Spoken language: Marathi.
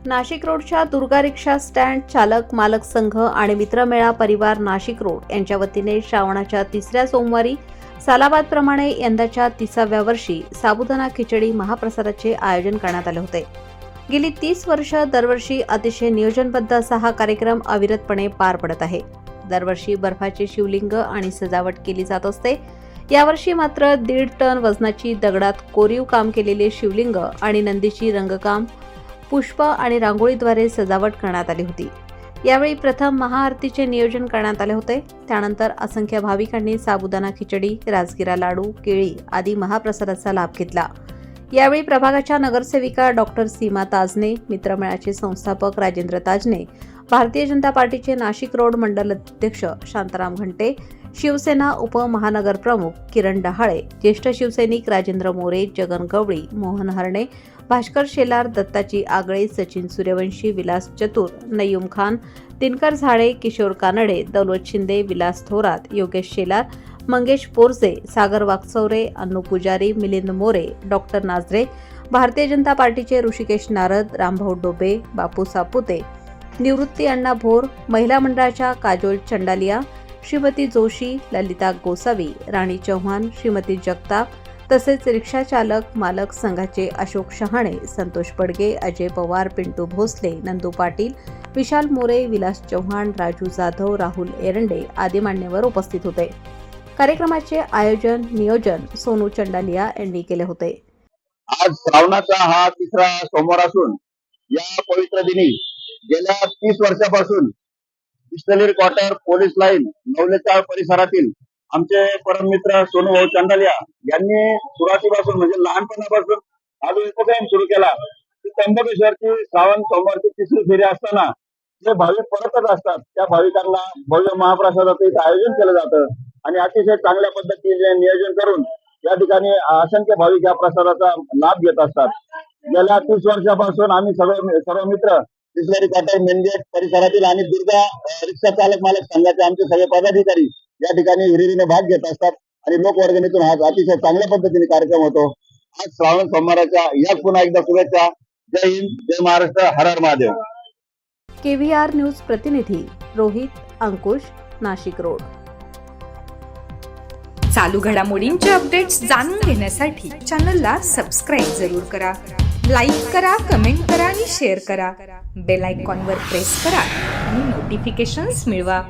नाशिक रोडच्या दुर्गा रिक्षा स्टँड चालक मालक संघ आणि मित्रमेळा परिवार नाशिक रोड यांच्या वतीने श्रावणाच्या तिसऱ्या सोमवारी सालाबादप्रमाणे यंदाच्या 30व्या वर्षी साबुदाणा खिचडी महाप्रसादाचे आयोजन करण्यात आले होते। गेली 30 वर्ष दरवर्षी अतिशय नियोजनबद्ध असा हा कार्यक्रम अविरतपणे पार पडत आहे। दरवर्षी बर्फाचे शिवलिंग आणि सजावट केली जात असते। यावर्षी मात्र 1.5 टन वजनाची दगडात कोरीव काम केलेले शिवलिंग आणि नंदीची रंगकाम, पुष्प आणि रांगोळीद्वारे सजावट करण्यात आली होती। यावेळी प्रथम महाआरतीचे नियोजन करण्यात आले होते। त्यानंतर असंख्य भाविकांनी साबुदाणा खिचडी, राजगिरा लाडू, केळी आदी महाप्रसादाचा लाभ घेतला। यावेळी प्रभागाच्या नगरसेविका डॉक्टर सीमा ताजने, मित्रमेळाचे संस्थापक राजेंद्र ताजने, भारतीय जनता पार्टीचे नाशिक रोड मंडल अध्यक्ष शांताराम घंटे, शिवसेना उपमहानगर प्रमुख किरण डहाळे, ज्येष्ठ शिवसैनिक राजेंद्र मोरे, जगन गवळी, मोहन हरणे, भास्कर शेलार, दत्ताजी आगळे, सचिन सूर्यवंशी, विलास चतुर, नय्यूम खान, दिनकर झाडे, किशोर कानडे, दौलत शिंदे, विलास थोरात, योगेश शेलार, मंगेश पोरजे, सागर वाकचौरे, अन्नू पुजारी, मिलिंद मोरे, डॉक्टर नाझरे, भारतीय जनता पार्टीचे ऋषिकेश नारद, रामभाऊ डोबे, बापू सापुते, निवृत्ती अण्णा भोर, महिला मंडळाच्या काजोल चंडालिया, श्रीमती जोशी, ललिता गोसावी, राणी चव्हाण, श्रीमती जगताप, तसेच रिक्षा चालक मालक संघाचे अशोक शहाणे, संतोष पडगे, अजय पवार, पिंटू भोसले, नंदू पाटील, विशाल मोरे, विलास चव्हाण, राजू जाधव, राहुल एरंडे आदी मान्यवर उपस्थित होते। कार्यक्रमाचे आयोजन नियोजन सोनू चंडालिया यांनी केले होते। आज श्रावणाचा हा तिसरा सोमवार असून या पवित्र दिनी गेल्या 30 वर्षापासून बिस्लरी क्वार्टर, पोलीस लाईन, नवलेचाळ परिसरातील आमचे परममित्र सोनू भाऊ चंडालिया यांनी सुरुवातीपासून म्हणजे लहानपणापासून हा जो उपक्रम सुरू केला, त्र्यंबकेश्वरची श्रावण सोमवारची तिसरी फेरी असताना जे भाविक परतच असतात त्या भाविकांना भव्य महाप्रसादाचं इथं आयोजन केलं जातं आणि अतिशय चांगल्या पद्धतीने नियोजन करून या ठिकाणी असंख्य भाविक या प्रसादाचा लाभ घेत असतात। गेल्या 30 वर्षापासून आम्ही सर्व मित्र बिस्लरी क्वार्टर मेनगेट परिसरातील आणि दुर्गा रिक्षा चालक मालक संघाचे आमचे सगळे पदाधिकारी या ठिकाणी हिरिरीने भाग घेत असतात आणि लोकवर्गणीतून हा अतिशय चांगल्या पद्धतीने कार्यक्रम होतो। आज श्रावण सोमवाराच्या या पुन्हा एकदा शुभेच्छा। जय हिंद, जय महाराष्ट्र, हर हर महादेव। KVR न्यूज प्रतिनिधी रोहित अंकुश, नाशिक रोड। चालू घडामोडींचे अपडेट्स जाणून घेण्यासाठी चॅनलला सबस्क्राईब जरूर करा, लाईक करा, कमेंट करा आणि शेअर करा। बेल आयकॉनवर प्रेस करा आणि नोटिफिकेशन्स मिळवा।